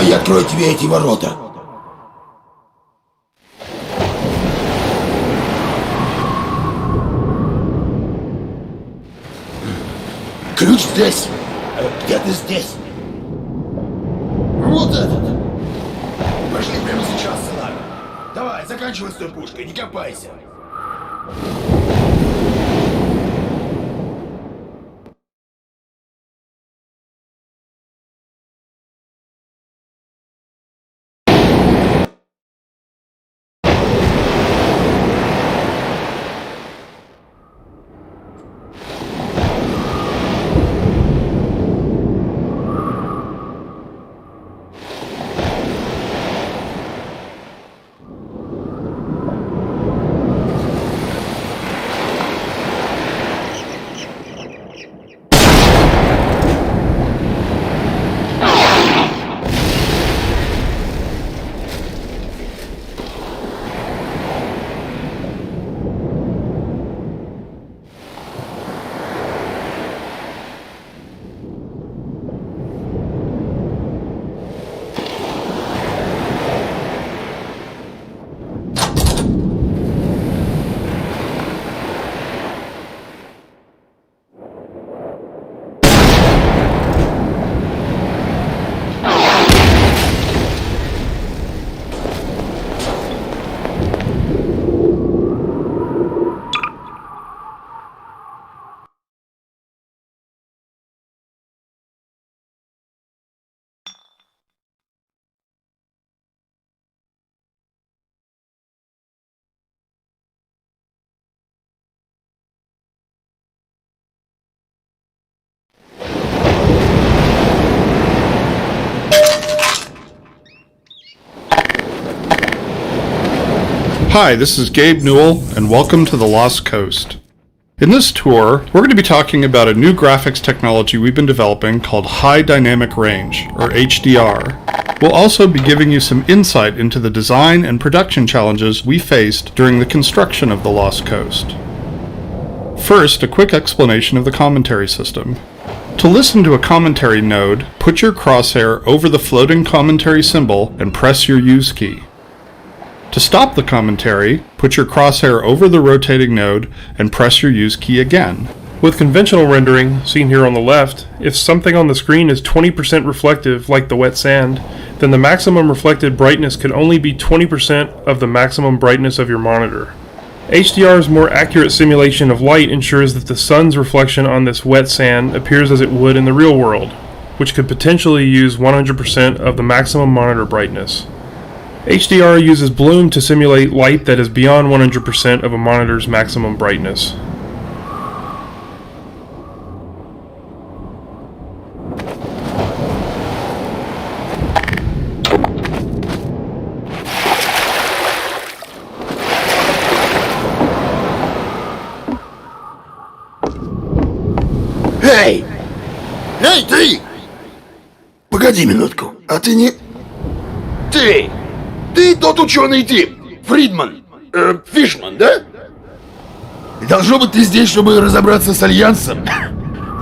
Давай я открою тебе эти ворота. Ключ здесь. Где-то здесь. Вот этот. Пошли прямо сейчас, сынок. Давай, заканчивай с той пушкой, не копайся. Hi, this is Gabe Newell, and welcome to the Lost Coast. In this tour, we're going to be talking about a new graphics technology we've been developing called High Dynamic Range, or HDR. We'll also be giving you some insight into the design and production challenges we faced during the construction of the Lost Coast. First, a quick explanation of the commentary system. To listen to a commentary node, put your crosshair over the floating commentary symbol and press your Use key. To stop the commentary, put your crosshair over the rotating node and press your Use key again. With conventional rendering, seen here on the left, if something on the screen is 20% reflective, like the wet sand, then the maximum reflected brightness could only be 20% of the maximum brightness of your monitor. HDR's more accurate simulation of light ensures that the sun's reflection on this wet sand appears as it would in the real world, which could potentially use 100% of the maximum monitor brightness. HDR uses bloom to simulate light that is beyond 100% of a monitor's maximum brightness. Эй! Эй, ты! Погоди минутку, а ты не... Ты! Ты тот ученый тип, Фридман, Фишман, да? Должно быть, ты здесь, чтобы разобраться с Альянсом.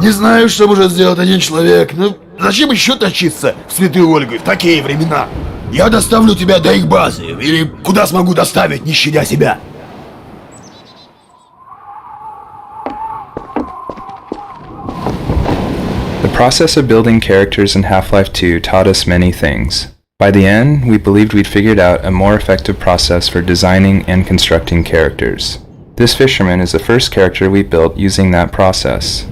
Не знаю, что может сделать один человек, но зачем еще тащиться в Святую Ольгу в такие времена? Я доставлю тебя до их базы, или куда смогу доставить, не щадя себя. The process of building characters in Half-Life 2 taught us many things. By the end, we believed we'd figured out a more effective process for designing and constructing characters. This fisherman is the first character we built using that process.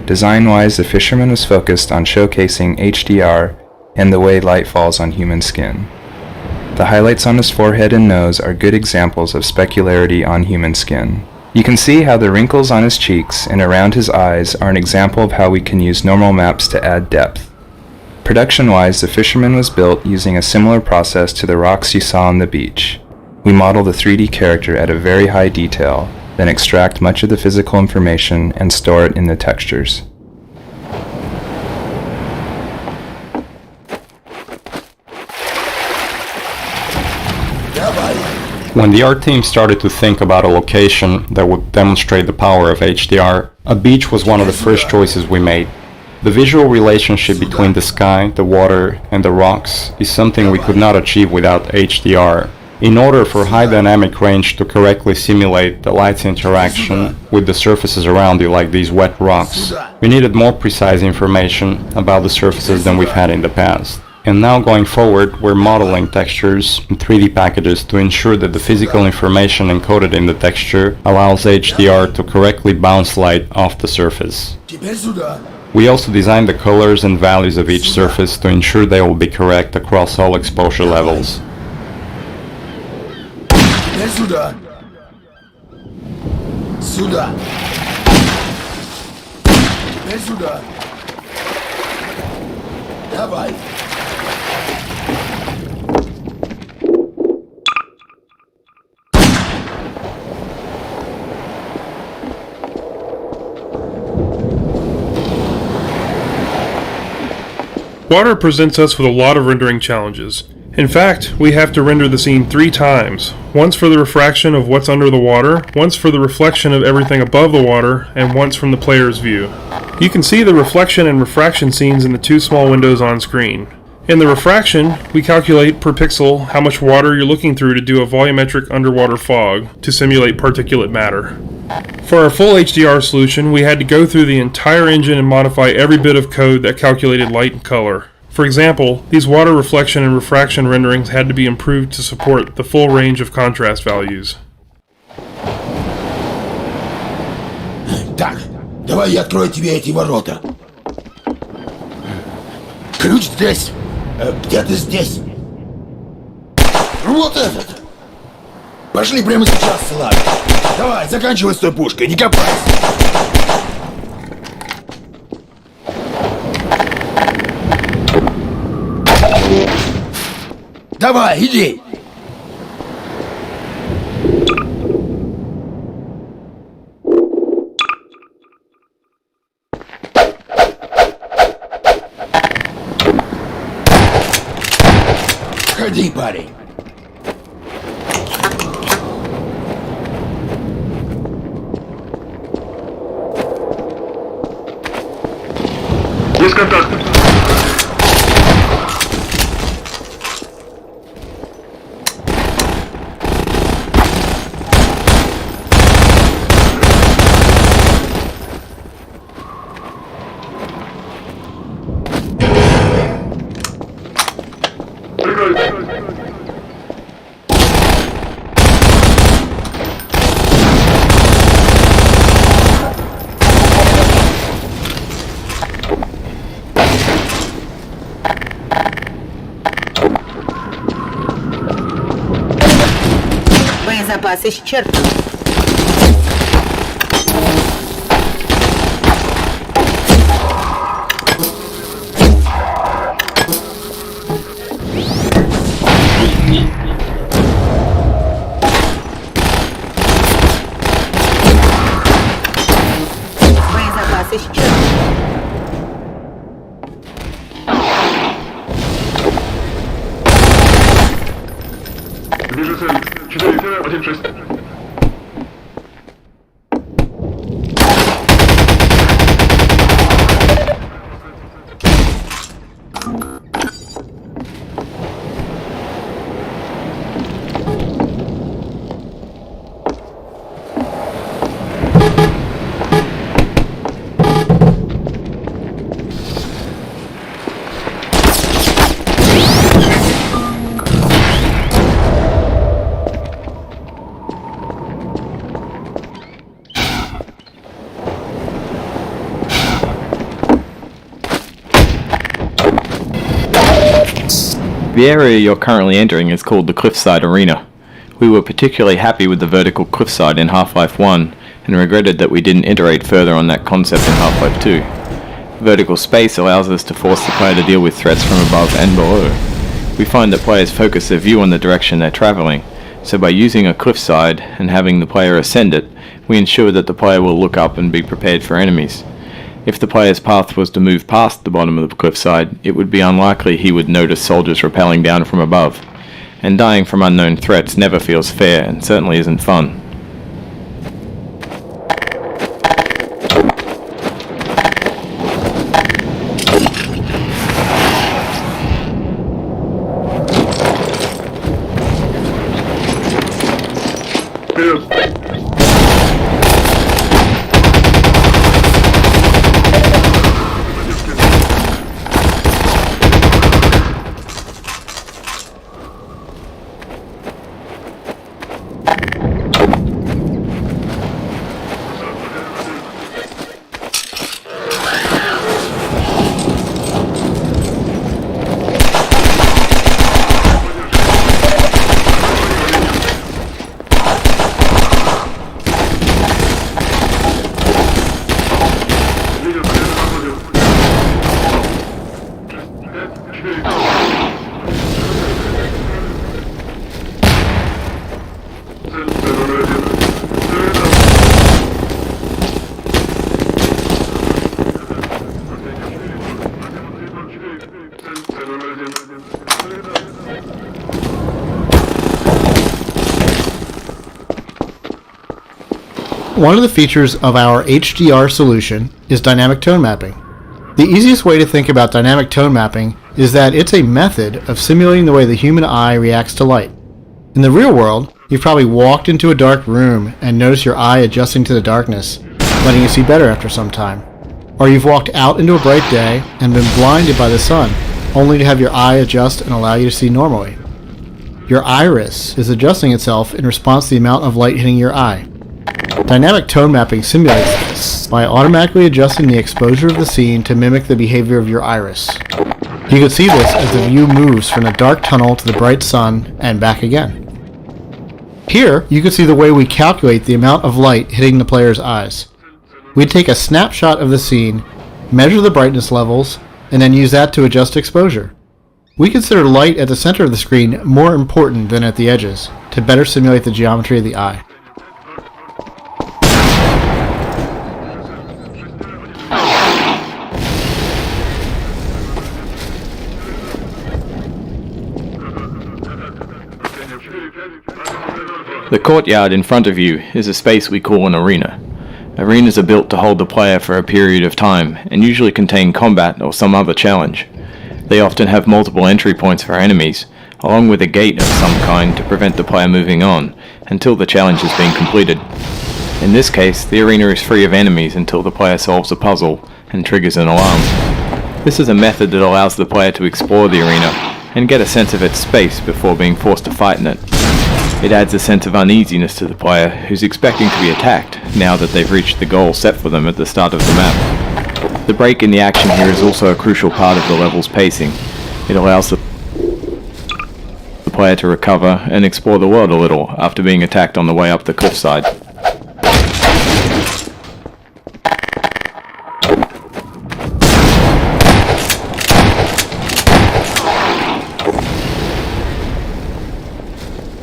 Design-wise, the fisherman was focused on showcasing HDR and the way light falls on human skin. The highlights on his forehead and nose are good examples of specularity on human skin. You can see how the wrinkles on his cheeks and around his eyes are an example of how we can use normal maps to add depth. Production-wise, the fisherman was built using a similar process to the rocks you saw on the beach. We model the 3D character at a very high detail, then extract much of the physical information and store it in the textures. When the art team started to think about a location that would demonstrate the power of HDR, a beach was one of the first choices we made. The visual relationship between the sky, the water, and the rocks is something we could not achieve without HDR. In order for high dynamic range to correctly simulate the light's interaction with the surfaces around you, like these wet rocks, we needed more precise information about the surfaces than we've had in the past. And now going forward, we're modeling textures in 3D packages to ensure that the physical information encoded in the texture allows HDR to correctly bounce light off the surface. We also designed the colors and values of each surface to ensure they will be correct across all exposure levels. Теперь сюда. Сюда. Теперь сюда. Давай. Water presents us with a lot of rendering challenges. In fact, we have to render the scene 3 times. Once for the refraction of what's under the water, once for the reflection of everything above the water, and once from the player's view. You can see the reflection and refraction scenes in the 2 small windows on screen. In the refraction, we calculate per pixel how much water you're looking through to do a volumetric underwater fog to simulate particulate matter. For our full HDR solution, we had to go through the entire engine and modify every bit of code that calculated light and color. For example, these water reflection and refraction renderings had to be improved to support the full range of contrast values. Так, давай я открою тебе эти ворота. Ключ здесь. Где-то здесь. Вот этот. Пошли прямо сейчас, Слава. Давай, заканчивай с той пушкой, не копайся. Давай, иди. Ходи, парень. Есть контакт. Боезапас исчерпан. Боезапас исчерпан. Вижу цель. 4-1-6. The area you're currently entering is called the Cliffside Arena. We were particularly happy with the vertical cliffside in Half-Life 1 and regretted that we didn't iterate further on that concept in Half-Life 2. Vertical space allows us to force the player to deal with threats from above and below. We find that players focus their view on the direction they're travelling, so by using a cliffside and having the player ascend it, we ensure that the player will look up and be prepared for enemies. If the player's path was to move past the bottom of the cliffside, it would be unlikely he would notice soldiers rappelling down from above. And dying from unknown threats never feels fair and certainly isn't fun. One of the features of our HDR solution is dynamic tone mapping. The easiest way to think about dynamic tone mapping is that it's a method of simulating the way the human eye reacts to light. In the real world, you've probably walked into a dark room and noticed your eye adjusting to the darkness, letting you see better after some time. Or you've walked out into a bright day and been blinded by the sun, only to have your eye adjust and allow you to see normally. Your iris is adjusting itself in response to the amount of light hitting your eye. Dynamic tone mapping simulates this by automatically adjusting the exposure of the scene to mimic the behavior of your iris. You can see this as the view moves from the dark tunnel to the bright sun and back again. Here, you can see the way we calculate the amount of light hitting the player's eyes. We take a snapshot of the scene, measure the brightness levels, and then use that to adjust exposure. We consider light at the center of the screen more important than at the edges, to better simulate the geometry of the eye. The courtyard in front of you is a space we call an arena. Arenas are built to hold the player for a period of time and usually contain combat or some other challenge. They often have multiple entry points for enemies, along with a gate of some kind to prevent the player moving on until the challenge has been completed. In this case, the arena is free of enemies until the player solves a puzzle and triggers an alarm. This is a method that allows the player to explore the arena and get a sense of its space before being forced to fight in it. It adds a sense of uneasiness to the player who's expecting to be attacked now that they've reached the goal set for them at the start of the map. The break in the action here is also a crucial part of the level's pacing. It allows the player to recover and explore the world a little after being attacked on the way up the cliffside.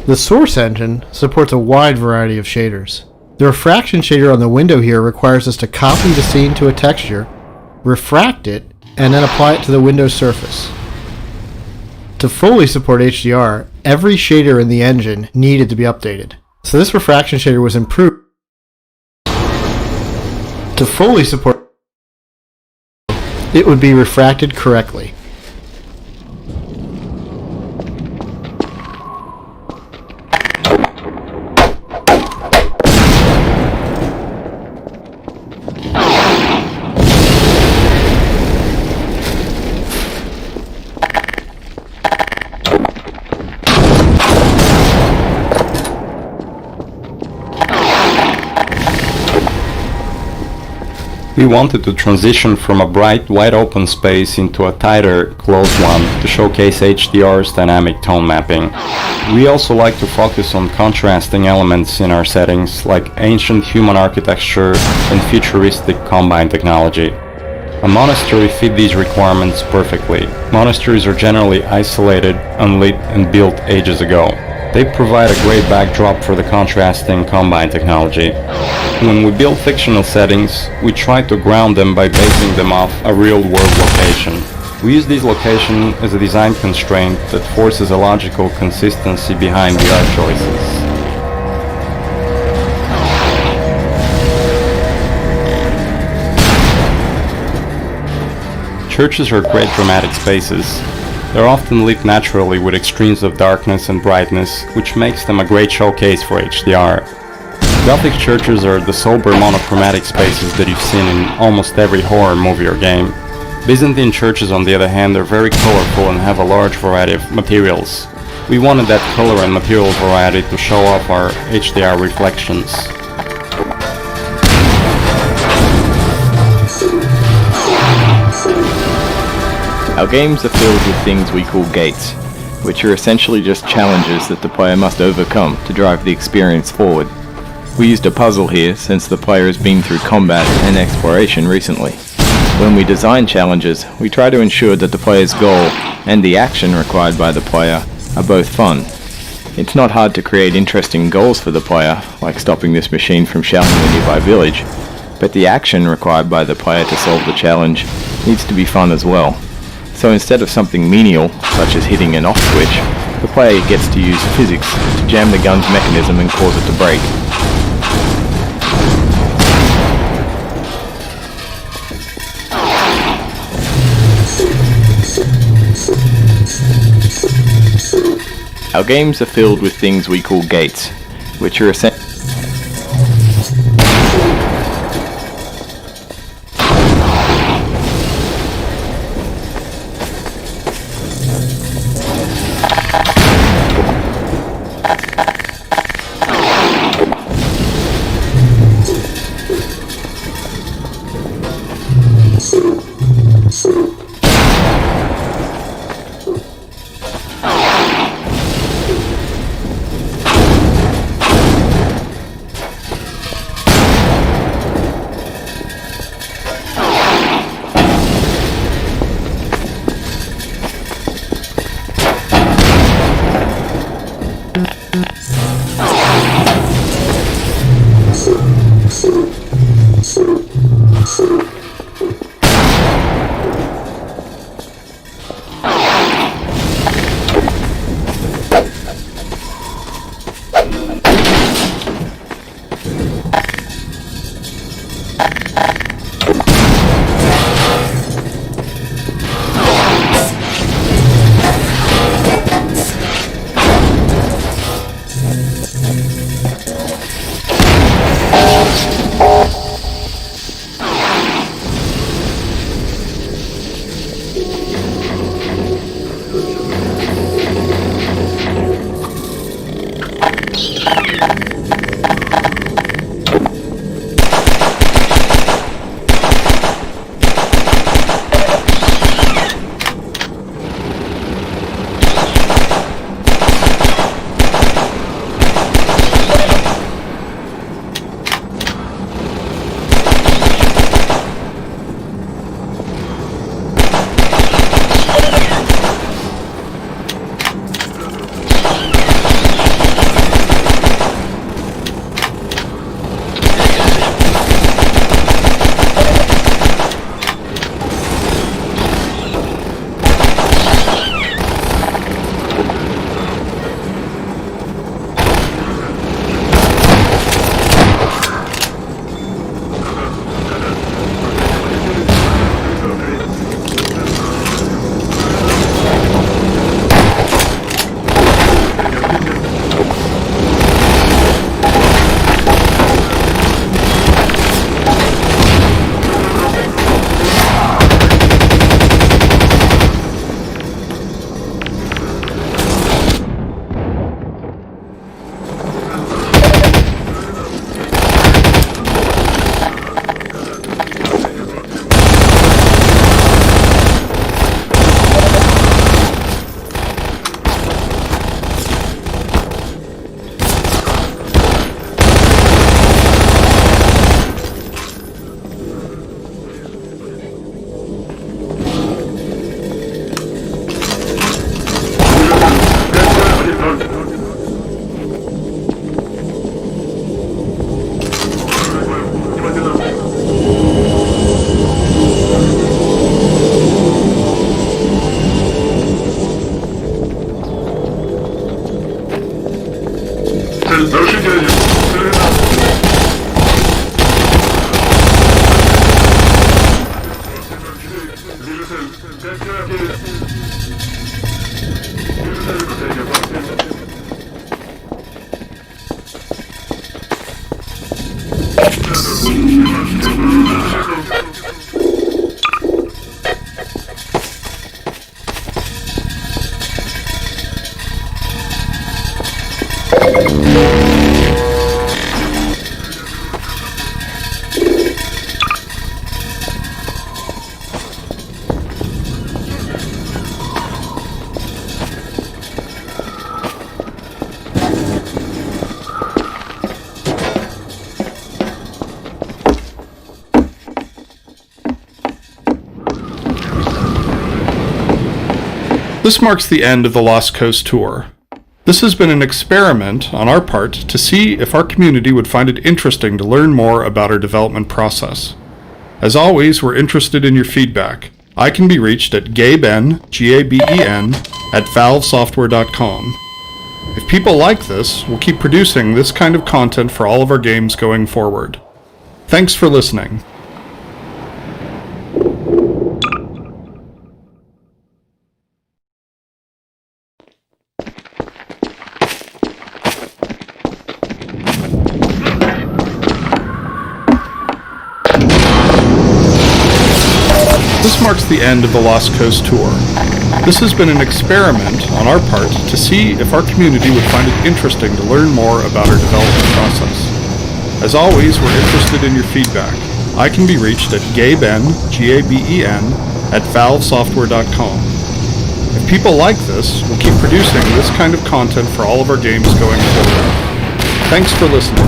The source engine supports a wide variety of shaders. The refraction shader on the window here requires us to copy the scene to a texture, refract it, and then apply it to the window surface. To fully support HDR, every shader in the engine needed to be updated. So this refraction shader was improved to fully support it would be refracted correctly. We wanted to transition from a bright, wide-open space into a tighter, closed one to showcase HDR's dynamic tone mapping. We also like to focus on contrasting elements in our settings, like ancient human architecture and futuristic combine technology. A monastery fit these requirements perfectly. Monasteries are generally isolated, unlit, and built ages ago. They provide a great backdrop for the contrasting combine technology. When we build fictional settings, we try to ground them by basing them off a real-world location. We use this location as a design constraint that forces a logical consistency behind the art choices. Churches are great dramatic spaces. They're often lit naturally with extremes of darkness and brightness, which makes them a great showcase for HDR. Gothic churches are the sober monochromatic spaces that you've seen in almost every horror movie or game. Byzantine churches, on the other hand, are very colorful and have a large variety of materials. We wanted that color and material variety to show off our HDR reflections. Our games are filled with things we call gates, which are essentially just challenges that the player must overcome to drive the experience forward. We used a puzzle here since the player has been through combat and exploration recently. When we design challenges, we try to ensure that the player's goal and the action required by the player are both fun. It's not hard to create interesting goals for the player, like stopping this machine from shelling a nearby village, but the action required by the player to solve the challenge needs to be fun as well. So instead of something menial, such as hitting an off switch, the player gets to use physics to jam the gun's mechanism and cause it to break. Our games are filled with things we call gates, which are essentially This marks the end of the Lost Coast tour. This has been an experiment on our part to see if our community would find it interesting to learn more about our development process. As always, we're interested in your feedback. I can be reached at gaben, Gaben, at valvesoftware.com. If people like this, we'll keep producing this kind of content for all of our games going forward. Thanks for listening. This marks the end of the Lost Coast tour. This has been an experiment on our part to see if our community would find it interesting to learn more about our development process. As always, we're interested in your feedback. I can be reached at gaben, Gaben, at valvesoftware.com. If people like this, we'll keep producing this kind of content for all of our games going forward. Thanks for listening.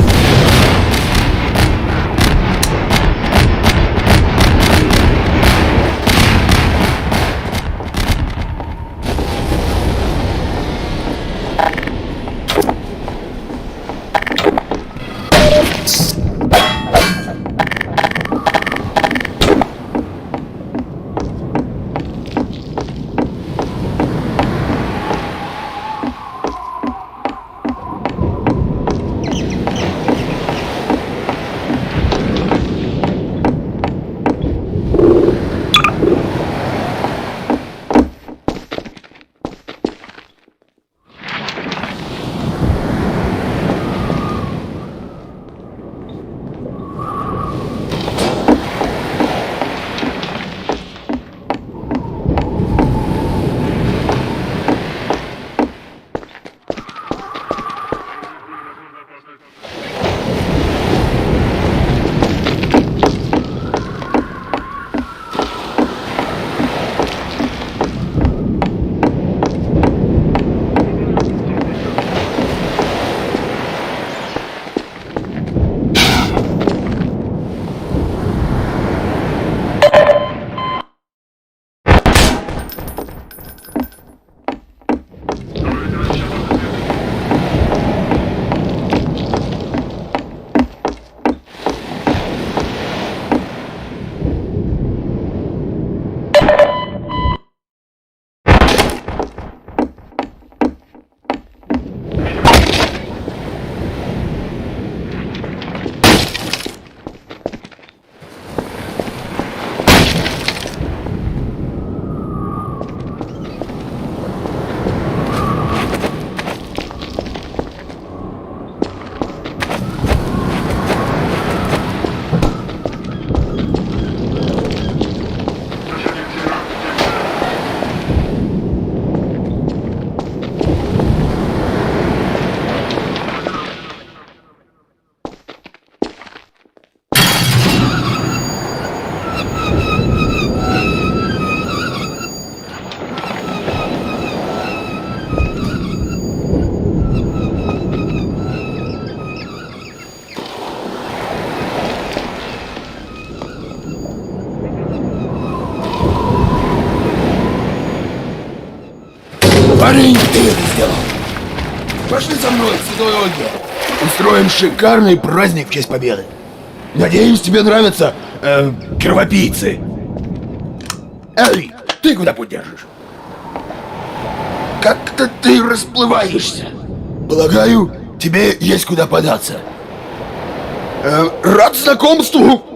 Парень, ты это сделал. Пошли со мной в Святое Ольге. Устроим шикарный праздник в честь победы. Надеюсь, тебе нравятся кровопийцы. Эй, ты куда путь держишь? Как-то ты расплываешься. Полагаю, тебе есть куда податься. Рад знакомству!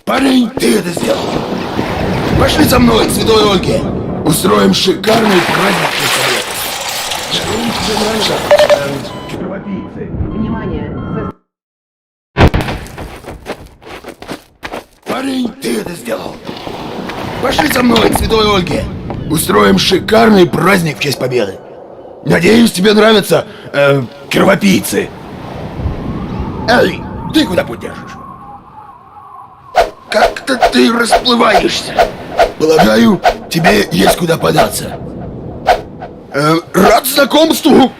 Парень, ты это сделал. Пошли со мной к Святой Ольге. Устроим шикарный праздник для совета. Кровопийцы. Внимание! Парень, ты это сделал. Пошли со мной к Святой Ольге. Устроим шикарный праздник в честь победы. Надеюсь, тебе нравятся кровопийцы. Эй, ты куда путь держишь? Как-то ты расплываешься. Полагаю, тебе есть куда податься. Рад знакомству.